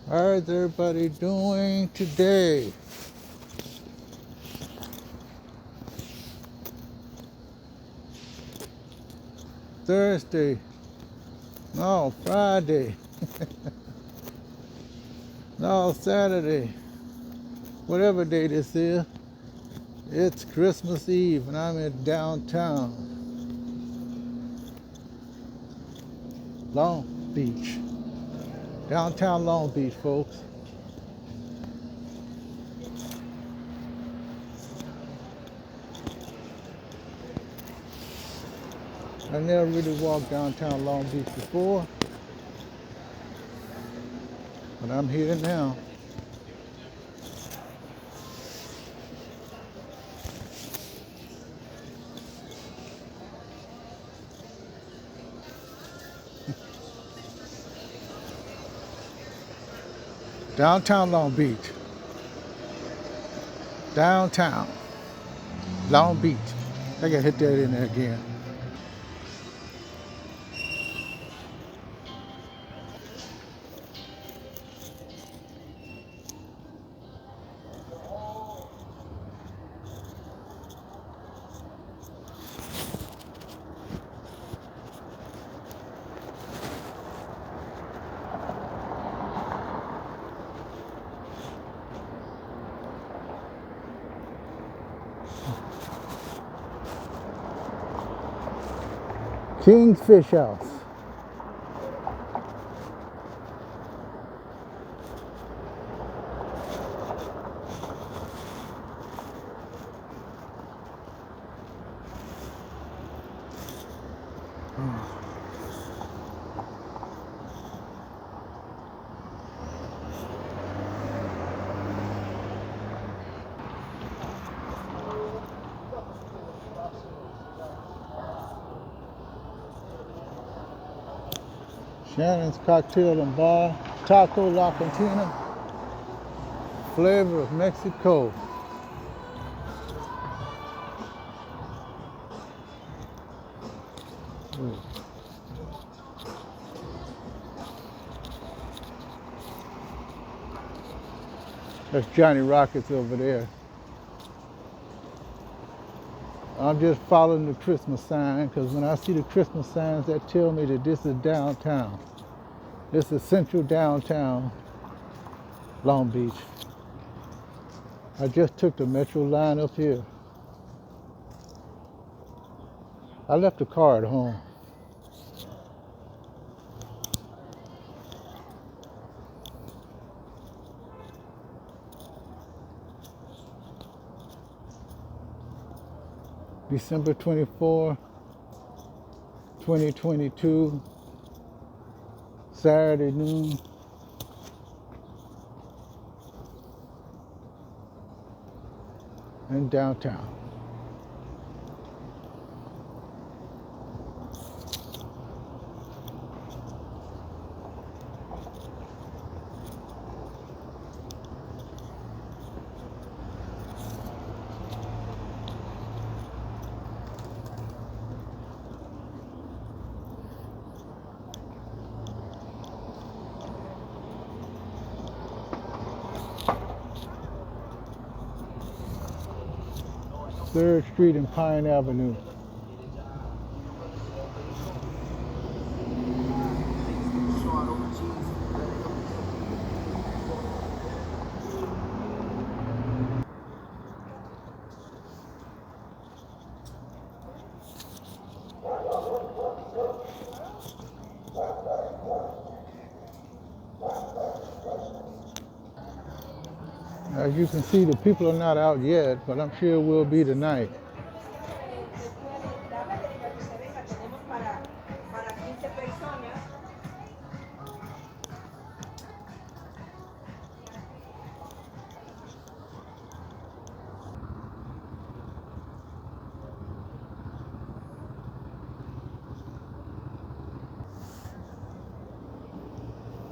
How's everybody doing today? Thursday. No, Friday. No, Saturday. Whatever day this is. It's Christmas Eve and I'm in downtown Long Beach. Downtown Long Beach, folks. I never really walked downtown Long Beach before, but I'm here now. Downtown Long Beach. Downtown Long Beach. I gotta hit that in there again. King's Fish House. Shannon's Cocktail and Bar, Taco La Cantina, Flavor of Mexico. That's Johnny Rockets over there. I'm just following the Christmas sign because when I see the Christmas signs that tell me that this is downtown. This is central downtown Long Beach. I just took the metro line up here. I left the car at home. December 24, 2022, Saturday noon. In downtown. Third Street and Pine Avenue. As you can see, the people are not out yet, but I'm sure it will be tonight.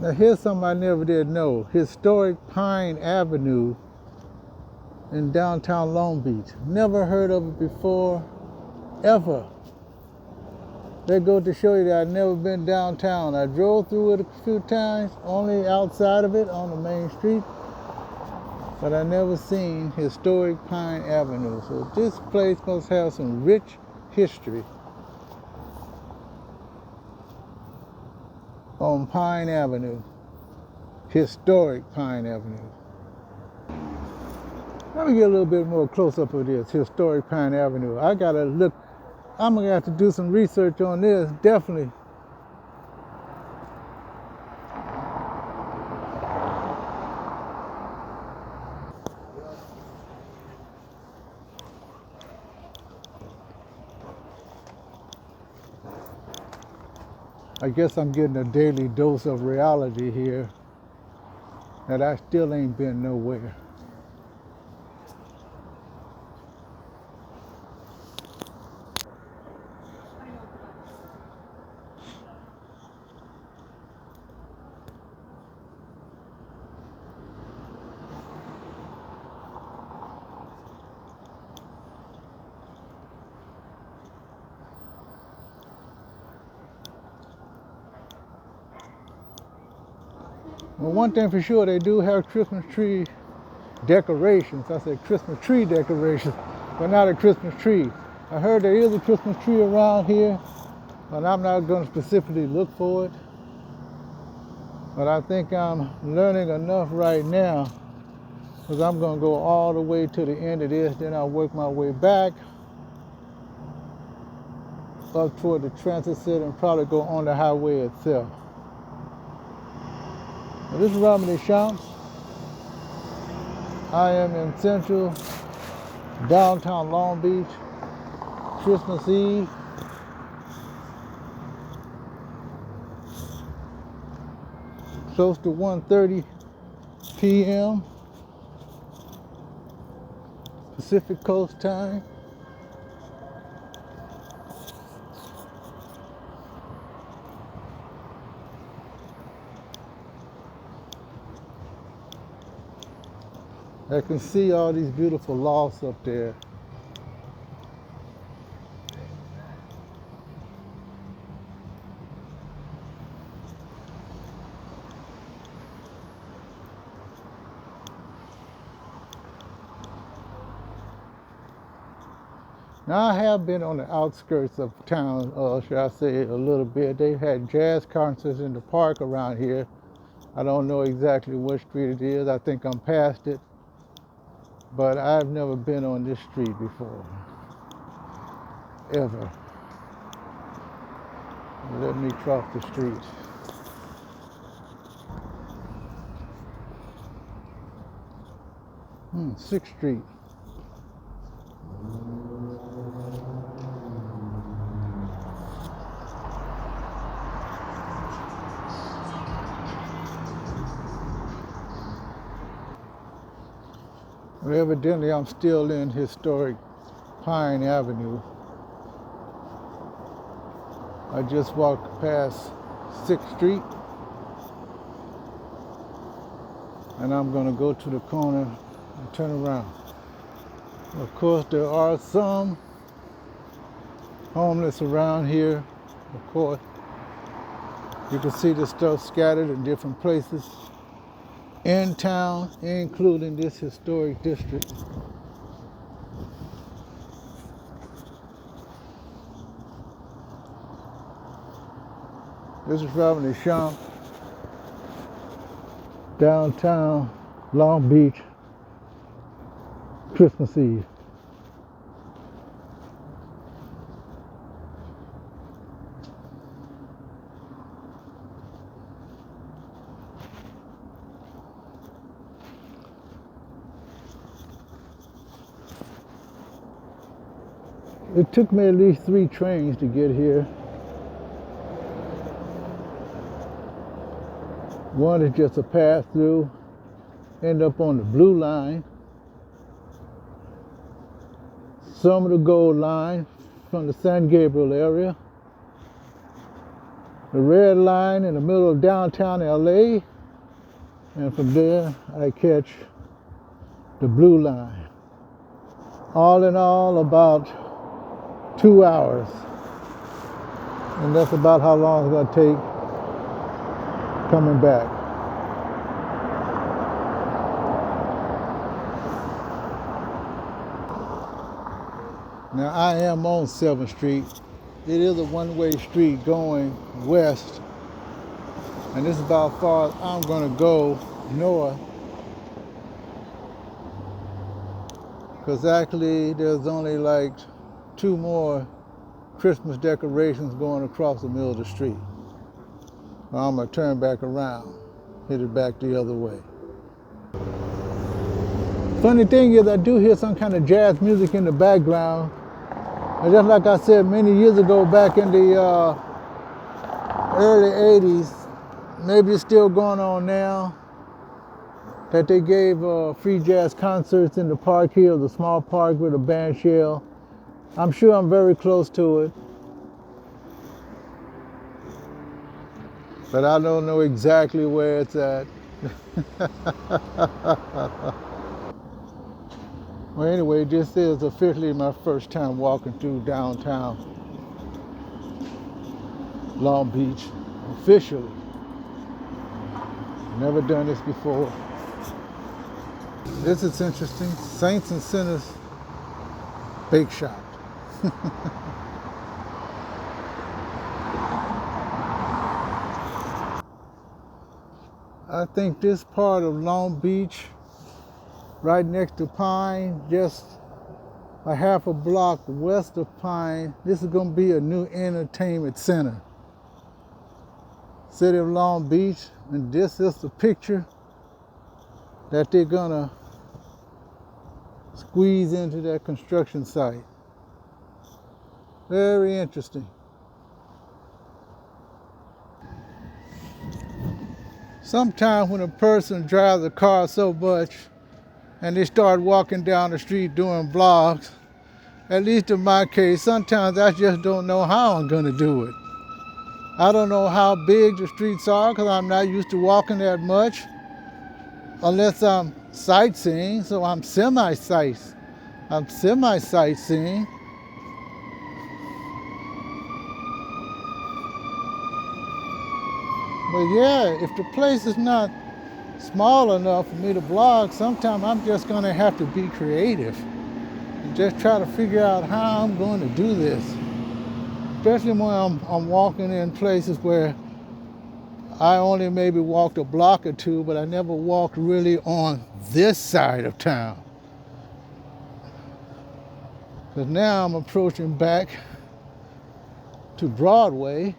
Now here's something I never did know. Historic Pine Avenue in downtown Long Beach. Never heard of it before, ever. That goes to show you that I've never been downtown. I drove through it a few times, only outside of it on the main street, but I never seen historic Pine Avenue. So this place must have some rich history on Pine Avenue, historic Pine Avenue. Let me get a little bit more close up of this historic Pine Avenue. I gotta look, I'm gonna have to do some research on this, definitely. I guess I'm getting a daily dose of reality here that I still ain't been nowhere. Well, one thing for sure, they do have Christmas tree decorations. I said Christmas tree decorations, but not a Christmas tree. I heard there is a Christmas tree around here, but I'm not going to specifically look for it. But I think I'm learning enough right now, because I'm going to go all the way to the end of this, then I'll work my way back up toward the transit center and probably go on the highway itself. Now, this is Romney Champs. I am in central downtown Long Beach, Christmas Eve. Close to 1:30 p.m. Pacific Coast time. I can see all these beautiful lofts up there. Now I have been on the outskirts of town, should I say, a little bit. They've had jazz concerts in the park around here. I don't know exactly what street it is. I think I'm past it. But I've never been on this street before, ever. Let me cross the street. Sixth Street. Well, evidently I'm still in historic Pine Avenue. I just walked past 6th Street, and I'm going to go to the corner and turn around. Of course, there are some homeless around here. Of course, you can see the stuff scattered in different places in town, including this historic district. This is Romney Champs, downtown Long Beach, Christmas Eve. It took me at least 3 trains to get here. One is just a pass through, end up on the blue line. Some of the gold line from the San Gabriel area. The red line in the middle of downtown LA. And from there, I catch the blue line. All in all, about 2 hours. And that's about how long it's going to take coming back. Now I am on 7th Street. It is a one-way street going west, and this is about as far as I'm going to go north, because actually there's only like 2 more Christmas decorations going across the middle of the street. I'm going to turn back around, hit it back the other way. Funny thing is, I do hear some kind of jazz music in the background. And just like I said many years ago, back in the early 80s, maybe it's still going on now, that they gave free jazz concerts in the park here, the small park with a band shell. I'm sure I'm very close to it, but I don't know exactly where it's at. Well, anyway, this is officially my first time walking through downtown Long Beach, officially. Never done this before. This is interesting. Saints and Sinners Bake Shop. I think this part of Long Beach, right next to Pine, just a half a block west of Pine, this is going to be a new entertainment center. City of Long Beach, and this is the picture that they're going to squeeze into that construction site. Very interesting. Sometimes when a person drives a car so much and they start walking down the street doing vlogs, at least in my case, sometimes I just don't know how I'm going to do it. I don't know how big the streets are because I'm not used to walking that much unless I'm sightseeing, so I'm semi-sightseeing. But yeah, if the place is not small enough for me to vlog, sometimes I'm just going to have to be creative and just try to figure out how I'm going to do this. Especially when I'm walking in places where I only maybe walked a block or 2, but I never walked really on this side of town. Because now I'm approaching back to Broadway.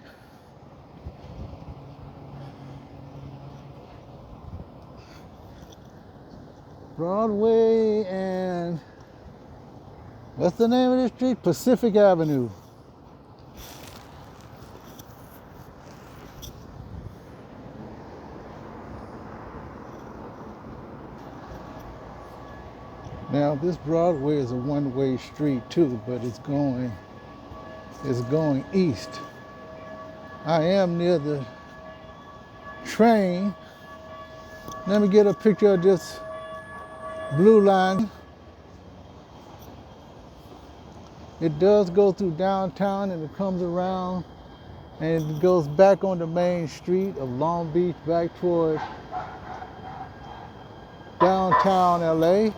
Broadway and what's the name of this street? Pacific Avenue. Now this Broadway is a one-way street too, but it's going east. I am near the train. Let me get a picture of this blue line. It does go through downtown and it comes around and it goes back on the main street of Long Beach back toward downtown LA.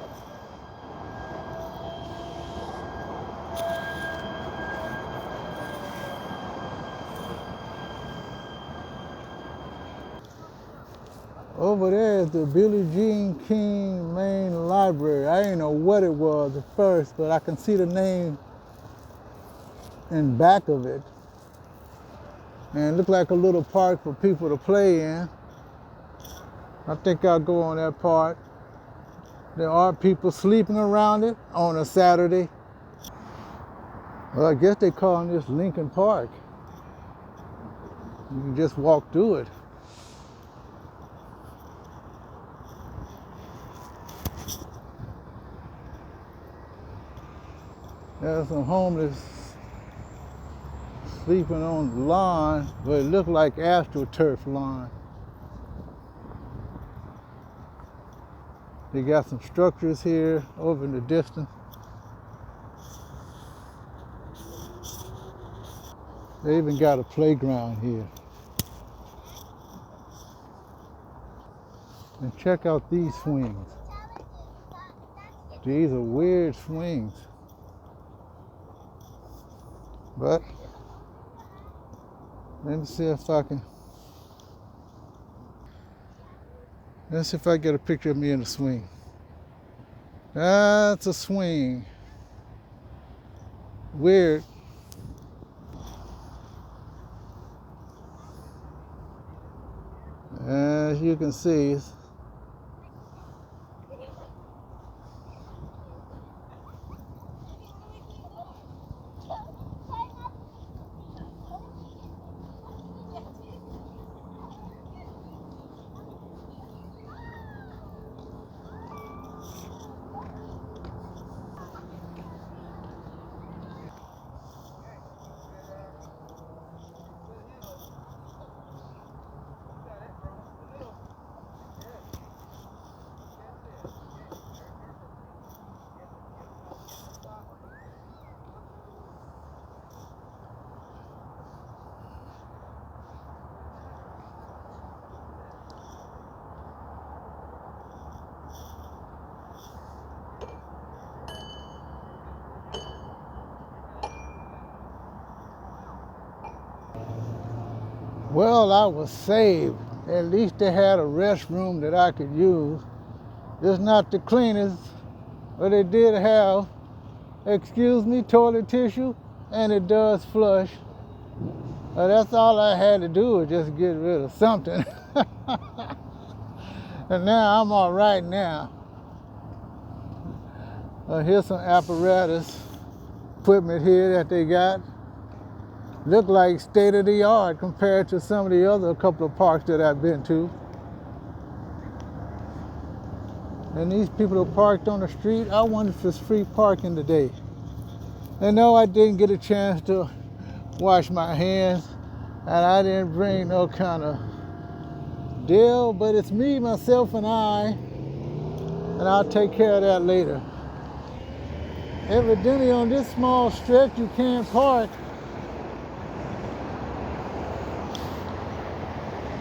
Over there is the Billie Jean King main library. I didn't know what it was at first, but I can see the name in back of it. And it looked like a little park for people to play in. I think I'll go on that part. There are people sleeping around it on a Saturday. Well, I guess they're calling this Lincoln Park. You can just walk through it. There's some homeless sleeping on the lawn, but it looked like AstroTurf lawn. They got some structures here over in the distance. They even got a playground here. And check out these swings. These are weird swings. But let me see if I can. Let's see if I get a picture of me in the swing. That's a swing. Weird. As you can see, well, I was saved. At least they had a restroom that I could use. It's not the cleanest, but they did have, excuse me, toilet tissue, and it does flush. That's all I had to do was just get rid of something. And now I'm all right now. Here's some apparatus, equipment here that they got. Look like state of the art compared to some of the other couple of parks that I've been to. And these people are parked on the street. I wonder if it's free parking today. And no, I didn't get a chance to wash my hands, and I didn't bring no kind of deal, but it's me, myself, and I'll take care of that later. Evidently on this small stretch you can't park.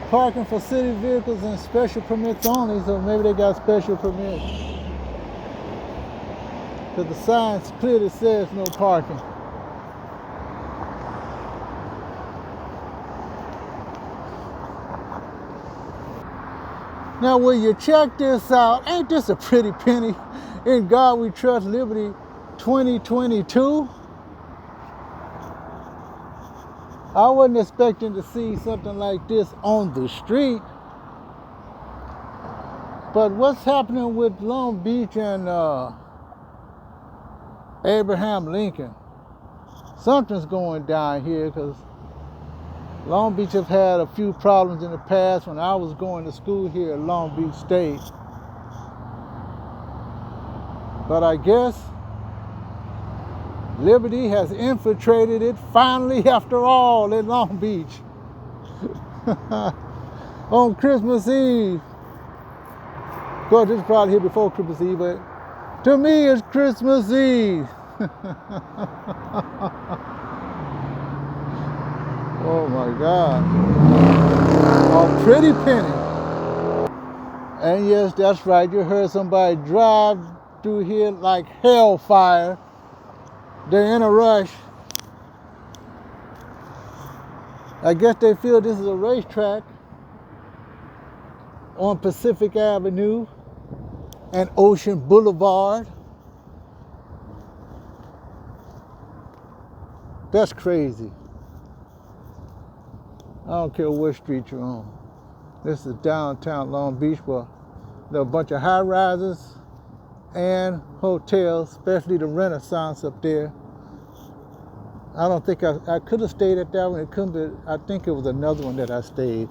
Parking for city vehicles and special permits only, so maybe they got special permits. Because the sign clearly says no parking. Now will you check this out? Ain't this a pretty penny? In God We Trust Liberty 2022. I wasn't expecting to see something like this on the street. But what's happening with Long Beach and Abraham Lincoln? Something's going down here, because Long Beach has had a few problems in the past when I was going to school here at Long Beach State. But I guess Liberty has infiltrated it finally after all in Long Beach. On Christmas Eve. Of course, this is probably here before Christmas Eve, but to me it's Christmas Eve. Oh my God. A pretty penny. And yes, that's right, you heard somebody drive through here like hellfire. They're in a rush. I guess they feel this is a racetrack on Pacific Avenue and Ocean Boulevard. That's crazy. I don't care what street you're on. This is downtown Long Beach, where there are a bunch of high rises and hotels, especially the Renaissance up there. I don't think I could have stayed at that one. It couldn't be, I think it was another one that I stayed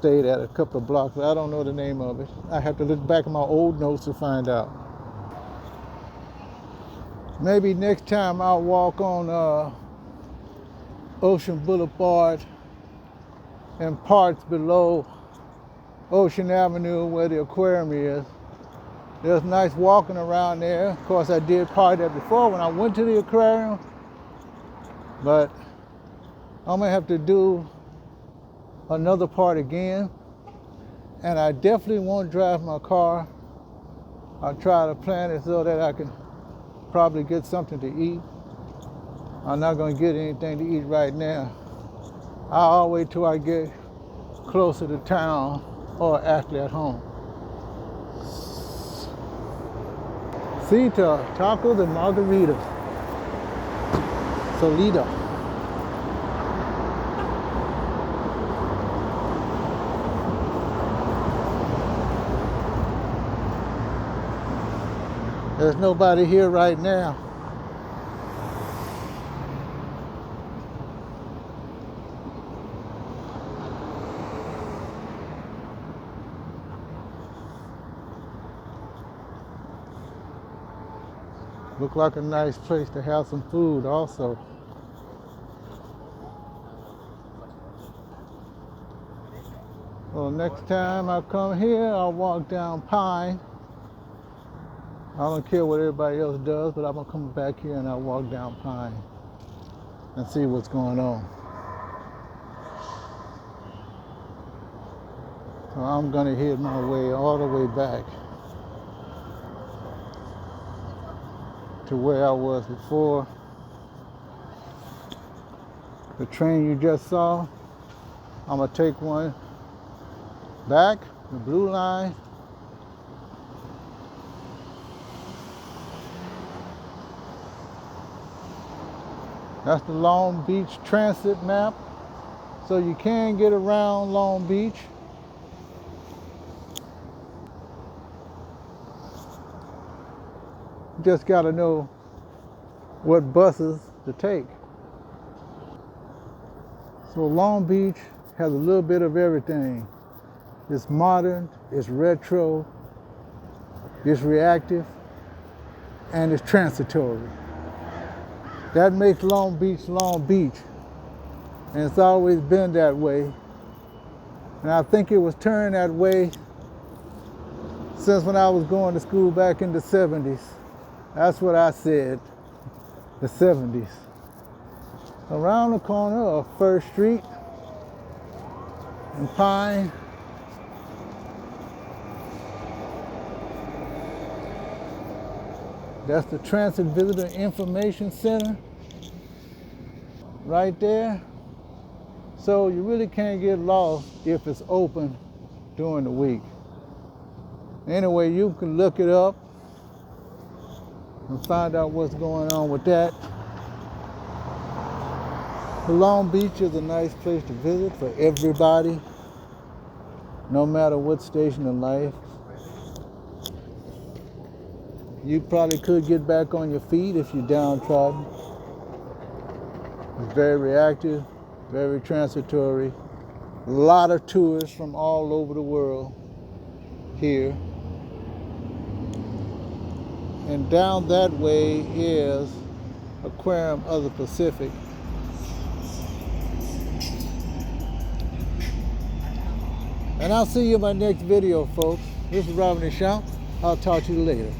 at a couple of blocks, but I don't know the name of it. I have to look back at my old notes to find out. Maybe next time I'll walk on Ocean Boulevard and parts below Ocean Avenue where the aquarium is. There's nice walking around there. Of course, I did part of that before when I went to the aquarium. But I'm gonna have to do another part again, and I definitely won't drive my car. I'll try to plan it so that I can probably get something to eat. I'm not gonna get anything to eat right now. I'll wait till I get closer to town or actually at home. Cita, tacos and margaritas. Solida. There's nobody here right now. Look like a nice place to have some food also. Well, next time I come here, I'll walk down Pine. I don't care what everybody else does, but I'm gonna come back here and I'll walk down Pine and see what's going on. So I'm gonna hit my way all the way back to where I was before. The train you just saw, I'm gonna take one back, the blue line. That's the Long Beach transit map. So you can get around Long Beach. You just gotta know what buses to take. So Long Beach has a little bit of everything. It's modern, it's retro, it's reactive, and it's transitory. That makes Long Beach, and it's always been that way. And I think it was turned that way since when I was going to school back in the 70s. That's what I said, the 70s. Around the corner of First Street and Pine, that's the Transit Visitor Information Center right there. So you really can't get lost if it's open during the week. Anyway, you can look it up and find out what's going on with that. Long Beach is a nice place to visit for everybody, no matter what station in life. You probably could get back on your feet if you're downtrodden. It's very reactive, very transitory. A lot of tourists from all over the world here. And down that way is Aquarium of the Pacific. And I'll see you in my next video, folks. This is Robin Deschamps. I'll talk to you later.